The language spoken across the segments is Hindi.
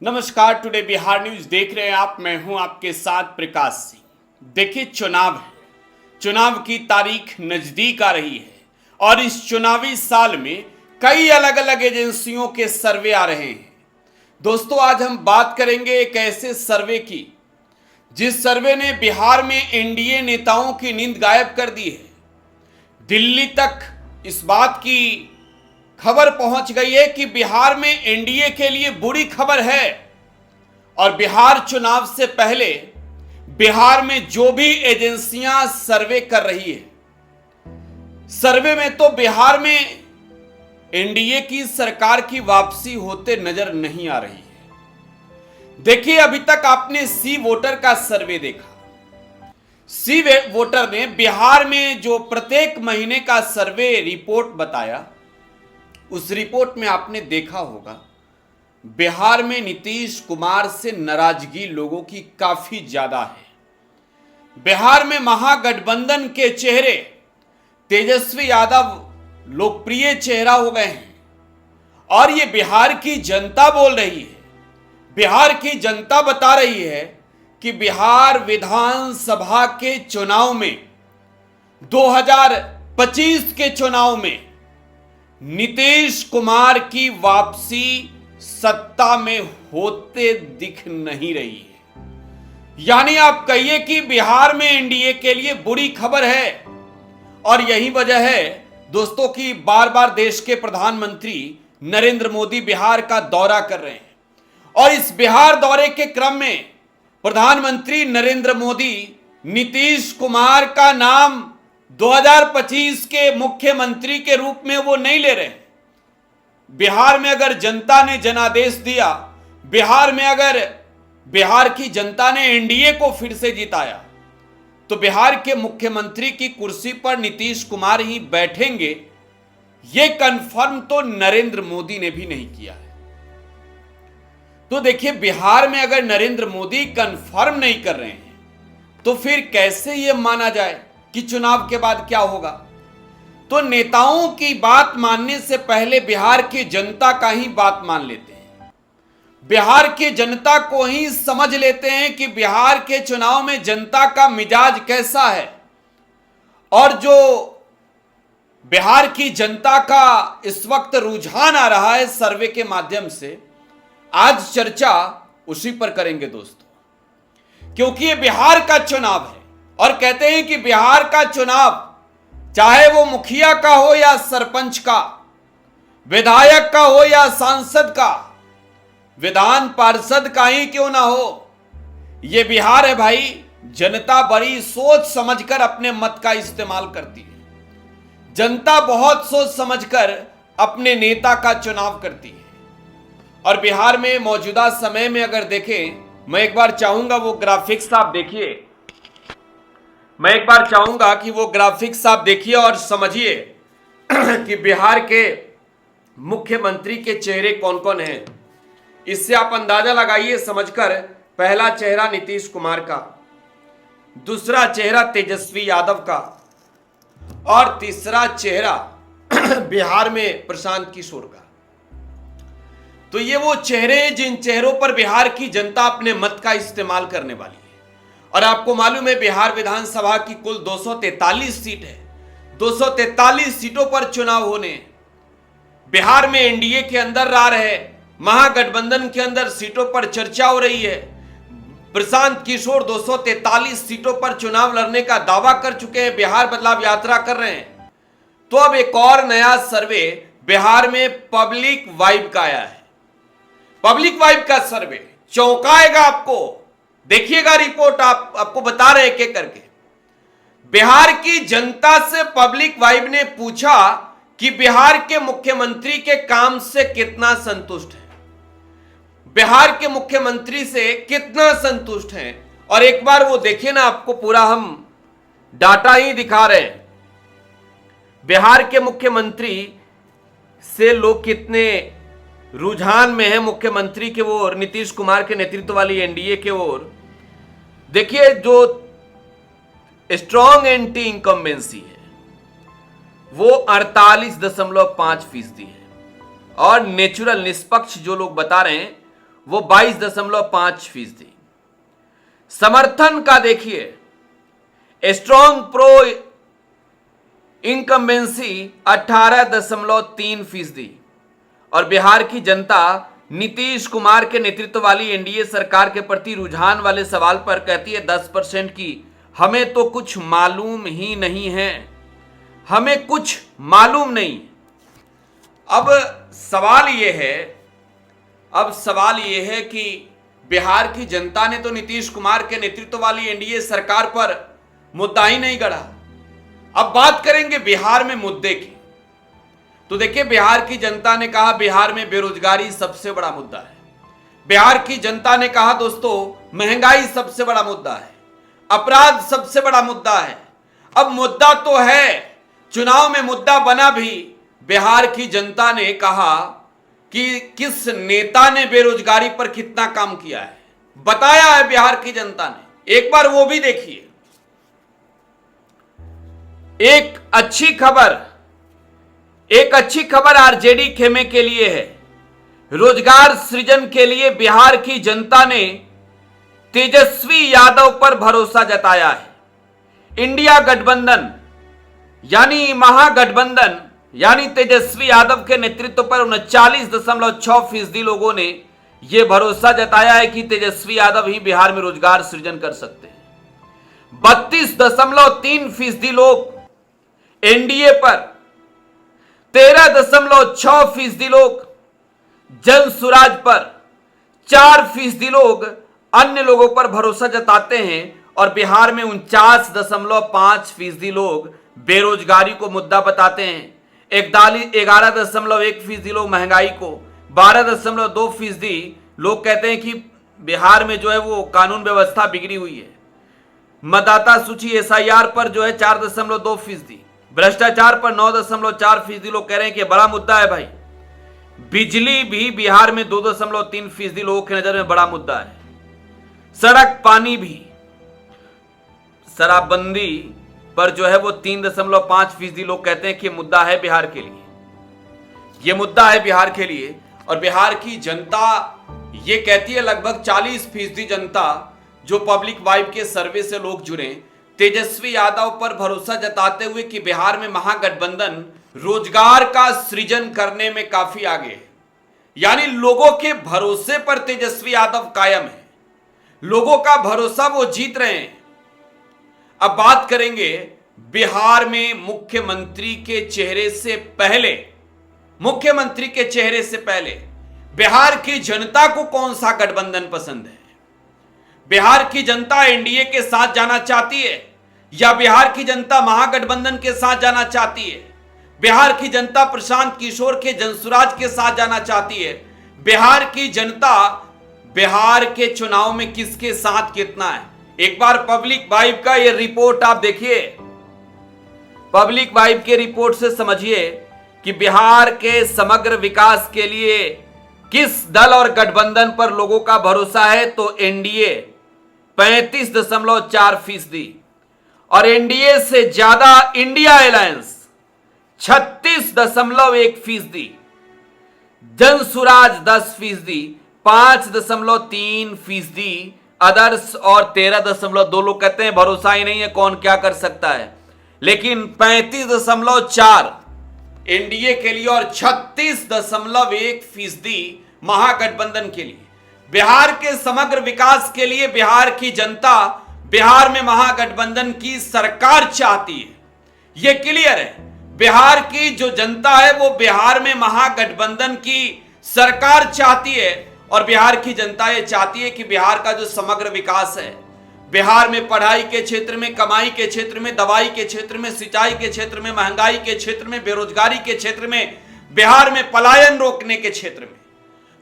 नमस्कार, टुडे बिहार न्यूज देख रहे हैं आप। मैं हूं आपके साथ प्रकाश सिंह। देखिए, चुनाव है, चुनाव की तारीख नजदीक आ रही है और इस चुनावी साल में कई अलग अलग एजेंसियों के सर्वे आ रहे हैं। दोस्तों, आज हम बात करेंगे एक ऐसे सर्वे की जिस सर्वे ने बिहार में एनडीए नेताओं की नींद गायब कर दी है। दिल्ली तक इस बात की खबर पहुंच गई है कि बिहार में एनडीए के लिए बुरी खबर है और बिहार चुनाव से पहले बिहार में जो भी एजेंसियां सर्वे कर रही है, सर्वे में तो बिहार में एनडीए की सरकार की वापसी होते नजर नहीं आ रही है। देखिए, अभी तक आपने सी वोटर का सर्वे देखा। सी वोटर ने बिहार में जो प्रत्येक महीने का सर्वे रिपोर्ट बताया, उस रिपोर्ट में आपने देखा होगा बिहार में नीतीश कुमार से नाराजगी लोगों की काफी ज्यादा है। बिहार में महागठबंधन के चेहरे तेजस्वी यादव लोकप्रिय चेहरा हो गए हैं और ये बिहार की जनता बोल रही है, बिहार की जनता बता रही है कि बिहार विधानसभा के चुनाव में 2025 के चुनाव में नीतीश कुमार की वापसी सत्ता में होते दिख नहीं रही है। यानी आप कहिए कि बिहार में एनडीए के लिए बुरी खबर है और यही वजह है दोस्तों कि बार बार देश के प्रधानमंत्री नरेंद्र मोदी बिहार का दौरा कर रहे हैं और इस बिहार दौरे के क्रम में प्रधानमंत्री नरेंद्र मोदी नीतीश कुमार का नाम 2025 के मुख्यमंत्री के रूप में वो नहीं ले रहे। बिहार में अगर जनता ने जनादेश दिया, बिहार में अगर बिहार की जनता ने एनडीए को फिर से जिताया, तो बिहार के मुख्यमंत्री की कुर्सी पर नीतीश कुमार ही बैठेंगे। ये कंफर्म तो नरेंद्र मोदी ने भी नहीं किया है। तो देखिए, बिहार में अगर नरेंद्र मोदी कंफर्म नहीं कर रहे हैं तो फिर कैसे ये माना जाए कि चुनाव के बाद क्या होगा। तो नेताओं की बात मानने से पहले बिहार की जनता का ही बात मान लेते हैं, बिहार की जनता को ही समझ लेते हैं कि बिहार के चुनाव में जनता का मिजाज कैसा है। और जो बिहार की जनता का इस वक्त रुझान आ रहा है सर्वे के माध्यम से, आज चर्चा उसी पर करेंगे दोस्तों, क्योंकि ये बिहार का चुनाव है और कहते हैं कि बिहार का चुनाव चाहे वो मुखिया का हो या सरपंच का, विधायक का हो या सांसद का, विधान पार्षद का ही क्यों ना हो, ये बिहार है भाई। जनता बड़ी सोच समझकर अपने मत का इस्तेमाल करती है। जनता बहुत सोच समझकर अपने नेता का चुनाव करती है। और बिहार में मौजूदा समय में अगर देखें, मैं एक बार चाहूंगा वो ग्राफिक्स आप देखिए, मैं एक बार चाहूंगा कि वो ग्राफिक्स आप देखिए और समझिए कि बिहार के मुख्यमंत्री के चेहरे कौन कौन हैं। इससे आप अंदाजा लगाइए समझकर। पहला चेहरा नीतीश कुमार का, दूसरा चेहरा तेजस्वी यादव का और तीसरा चेहरा बिहार में प्रशांत किशोर का। तो ये वो चेहरे जिन चेहरों पर बिहार की जनता अपने मत का इस्तेमाल करने वाली है। और आपको मालूम है बिहार विधानसभा की कुल 243 सीट है। 243 सीटों पर चुनाव होने। बिहार में एनडीए के अंदर आ रहे, महागठबंधन के अंदर सीटों पर चर्चा हो रही है। प्रशांत किशोर 243 सीटों पर चुनाव लड़ने का दावा कर चुके हैं, बिहार बदलाव यात्रा कर रहे हैं। तो अब एक और नया सर्वे बिहार में पब्लिक वाइब का आया है। पब्लिक वाइब का सर्वे चौंकाएगा आपको। देखिएगा रिपोर्ट, आपको बता रहे एक एक करके। बिहार की जनता से पब्लिक वाइब ने पूछा कि बिहार के मुख्यमंत्री के काम से कितना संतुष्ट है, बिहार के मुख्यमंत्री से कितना संतुष्ट हैं। और एक बार वो देखिए ना, आपको पूरा हम डाटा ही दिखा रहे हैं। बिहार के मुख्यमंत्री से लोग कितने रुझान में है मुख्यमंत्री के ओर, नीतीश कुमार के नेतृत्व वाली एनडीए के ओर। देखिए, जो स्ट्रॉन्ग एंटी इनकम्बेंसी है वो 48.5% है और नेचुरल निष्पक्ष जो लोग बता रहे हैं वो 22.5%। समर्थन का देखिए, स्ट्रॉन्ग प्रो इनकम्बेंसी 18.3%। और बिहार की जनता नीतीश कुमार के नेतृत्व वाली एनडीए सरकार के प्रति रुझान वाले सवाल पर कहती है 10% की हमें तो कुछ मालूम ही नहीं है, हमें कुछ मालूम नहीं। अब सवाल यह है कि बिहार की जनता ने तो नीतीश कुमार के नेतृत्व वाली एनडीए सरकार पर मुद्दा ही नहीं गढ़ा। अब बात करेंगे बिहार में मुद्दे की। तो देखिए, बिहार की जनता ने कहा बिहार में बेरोजगारी सबसे बड़ा मुद्दा है। बिहार की जनता ने कहा दोस्तों महंगाई सबसे बड़ा मुद्दा है, अपराध सबसे बड़ा मुद्दा है। अब मुद्दा तो है, चुनाव में मुद्दा बना भी। बिहार की जनता ने कहा कि किस नेता ने बेरोजगारी पर कितना काम किया है, बताया है बिहार की जनता ने। एक बार वो भी देखिए। एक अच्छी खबर आरजेडी खेमे के लिए है। रोजगार सृजन के लिए बिहार की जनता ने तेजस्वी यादव पर भरोसा जताया है। इंडिया गठबंधन यानी महागठबंधन यानी तेजस्वी यादव के नेतृत्व पर 39.6% लोगों ने यह भरोसा जताया है कि तेजस्वी यादव ही बिहार में रोजगार सृजन कर सकते हैं। 32.3% लोग एनडीए पर, 13.6% लोग जन सुराज पर, 4% लोग अन्य लोगों पर भरोसा जताते हैं और बिहार में 49.5% लोग बेरोजगारी को मुद्दा बताते हैं। 11.1% लोग महंगाई को, 12.2% लोग कहते हैं कि बिहार में जो है वो कानून व्यवस्था बिगड़ी हुई है। मतदाता सूची एसआईआर पर जो है 4.2%, भ्रष्टाचार पर 9.4% लोग कह रहे हैं कि बड़ा मुद्दा है भाई। बिजली भी बिहार में 2.3% लोगों की नजर में बड़ा मुद्दा है। सड़क पानी भी, शराबबंदी पर जो है वो 3.5% लोग कहते हैं कि मुद्दा है बिहार के लिए, ये मुद्दा है बिहार के लिए। और बिहार की जनता ये कहती है, लगभग 40% जनता जो पब्लिक वाइब के सर्वे से लोग जुड़े, तेजस्वी यादव पर भरोसा जताते हुए कि बिहार में महागठबंधन रोजगार का सृजन करने में काफी आगे है। यानी लोगों के भरोसे पर तेजस्वी यादव कायम है, लोगों का भरोसा वो जीत रहे हैं। अब बात करेंगे बिहार में मुख्यमंत्री के चेहरे से पहले बिहार की जनता को कौन सा गठबंधन पसंद है। बिहार की जनता एनडीए के साथ जाना चाहती है या बिहार की जनता महागठबंधन के साथ जाना चाहती है। बिहार की जनता प्रशांत किशोर के जनसुराज के साथ जाना चाहती है। बिहार की जनता बिहार के चुनाव में किसके साथ कितना है। एक बार पब्लिक वाइब का ये रिपोर्ट आप देखिए, पब्लिक वाइब के रिपोर्ट से समझिए कि बिहार के समग्र विकास के लिए किस दल और गठबंधन पर लोगों का भरोसा है। तो एनडीए 35.4% और एनडीए से ज्यादा इंडिया अलायंस 36.1%, जनसुराज 10%, 5.3% अदर्स और 13.2 लोग कहते हैं भरोसा ही नहीं है, कौन क्या कर सकता है। लेकिन 35.4 एनडीए के लिए और 36.1% महागठबंधन के लिए। बिहार के समग्र विकास के लिए बिहार की जनता बिहार में महागठबंधन की सरकार चाहती है, यह क्लियर है। बिहार की जो जनता है वो बिहार में महागठबंधन की सरकार चाहती है और बिहार की जनता ये चाहती है कि बिहार का जो समग्र विकास है, बिहार में पढ़ाई के क्षेत्र में, कमाई के क्षेत्र में, दवाई के क्षेत्र में, सिंचाई के क्षेत्र में, महंगाई के क्षेत्र में, बेरोजगारी के क्षेत्र में, बिहार में पलायन रोकने के क्षेत्र में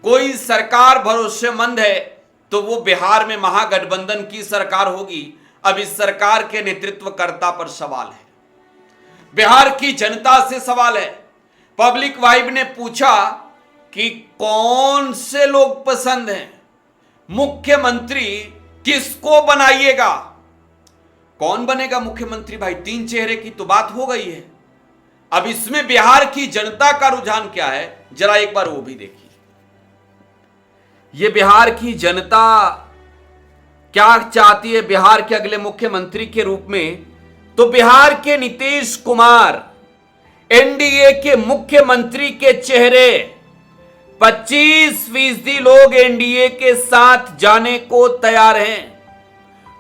कोई सरकार भरोसेमंद है तो वो बिहार में महागठबंधन की सरकार होगी। अब इस सरकार के नेतृत्वकर्ता पर सवाल है, बिहार की जनता से सवाल है। पब्लिक वाइब ने पूछा कि कौन से लोग पसंद हैं, मुख्यमंत्री किसको बनाइएगा, कौन बनेगा मुख्यमंत्री। भाई 3 चेहरे की तो बात हो गई है। अब इसमें बिहार की जनता का रुझान क्या है, जरा एक बार वो भी देखिए। ये बिहार की जनता क्या चाहती है बिहार के अगले मुख्यमंत्री के रूप में, तो बिहार के नीतीश कुमार एनडीए के मुख्यमंत्री के चेहरे 25% लोग एनडीए के साथ जाने को तैयार हैं।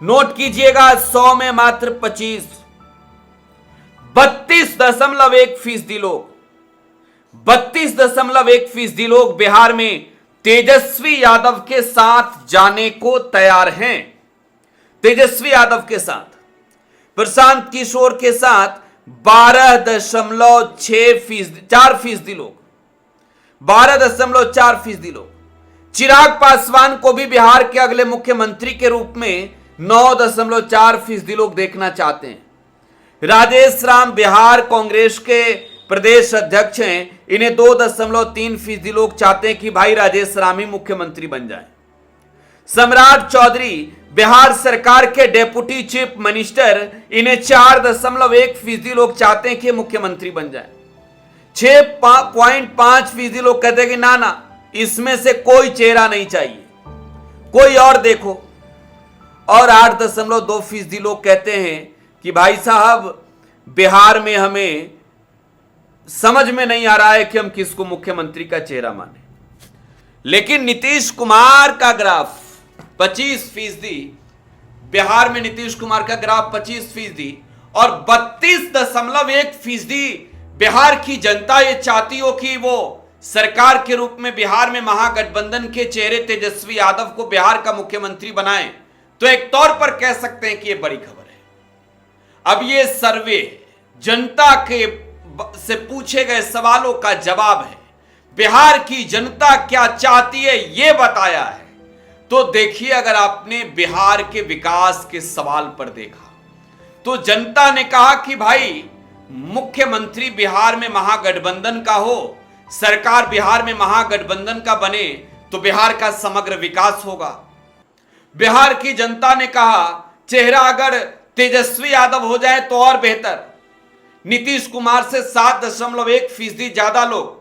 नोट कीजिएगा, 100 में मात्र 25, 32.1% लोग, 32.1% लोग बिहार में तेजस्वी यादव के साथ जाने को तैयार हैं। तेजस्वी यादव के साथ, प्रशांत किशोर के साथ 12.4% लोग, 12.4% लोग, चिराग पासवान को भी बिहार के अगले मुख्यमंत्री के रूप में 9.4% लोग देखना चाहते हैं। राजेश राम बिहार कांग्रेस के प्रदेश अध्यक्ष हैं, इन्हें 2.3% लोग चाहते हैं कि भाई राजेश राम ही मुख्यमंत्री बन जाए। सम्राट चौधरी बिहार सरकार के डेप्यूटी चीफ मिनिस्टर, इन्हें 4.1% लोग चाहते हैं कि मुख्यमंत्री बन जाए। 6.5% लोग कहते हैं कि ना ना, इसमें से कोई चेहरा नहीं चाहिए, कोई और देखो। और 8.2% लोग कहते हैं कि भाई साहब बिहार में हमें समझ में नहीं आ रहा है कि हम किसको मुख्यमंत्री का चेहरा माने। लेकिन नीतीश कुमार का ग्राफ 25%, बिहार में नीतीश कुमार का ग्राफ 25% और 32.1% बिहार की जनता ये चाहती हो कि वो सरकार के रूप में बिहार में महागठबंधन के चेहरे तेजस्वी यादव को बिहार का मुख्यमंत्री बनाए, तो एक तौर पर कह सकते हैं कि ये बड़ी खबर है। अब ये सर्वे जनता के से पूछे गए सवालों का जवाब है। बिहार की जनता क्या चाहती है ये बताया है। तो देखिए, अगर आपने बिहार के विकास के सवाल पर देखा तो जनता ने कहा कि भाई मुख्यमंत्री बिहार में महागठबंधन का हो, सरकार बिहार में महागठबंधन का बने तो बिहार का समग्र विकास होगा। बिहार की जनता ने कहा चेहरा अगर तेजस्वी यादव हो जाए तो और बेहतर। नीतीश कुमार से 7.1% ज्यादा लोग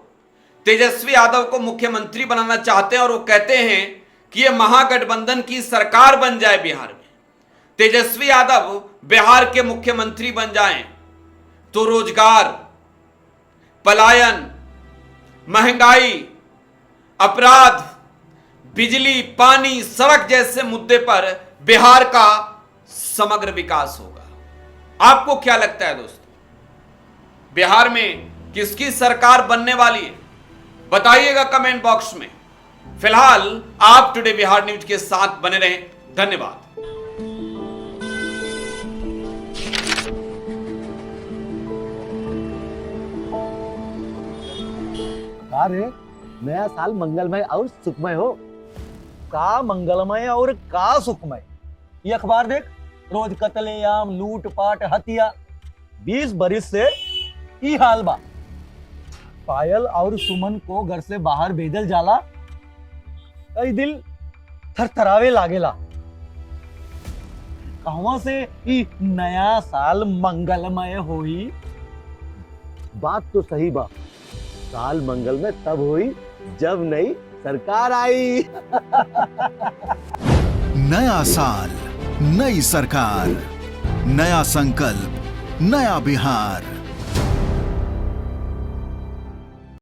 तेजस्वी यादव को मुख्यमंत्री बनाना चाहते हैं और वो कहते हैं कि ये महागठबंधन की सरकार बन जाए बिहार में, तेजस्वी यादव बिहार के मुख्यमंत्री बन जाएं तो रोजगार, पलायन, महंगाई, अपराध, बिजली, पानी, सड़क जैसे मुद्दे पर बिहार का समग्र विकास होगा। आपको क्या लगता है दोस्तों, बिहार में किसकी सरकार बनने वाली है? बताइएगा कमेंट बॉक्स में। फिलहाल आप टुडे बिहार न्यूज के साथ बने रहें। धन्यवाद। अरे नया साल मंगलमय और सुखमय हो। का मंगलमय और का सुखमय। ये अखबार देख, रोज कत्लेआम, लूटपाट, हत्या। 20 बरिस से ई हाल बा। पायल और सुमन को घर से बाहर भेजल जाला, कई दिल थरथरावे लागेला। कहवा से ई नया साल मंगलमय होई? बात तो सही बा, साल मंगलमय तब हुई जब नई सरकार आई। नया साल, नई सरकार, नया संकल्प, नया बिहार।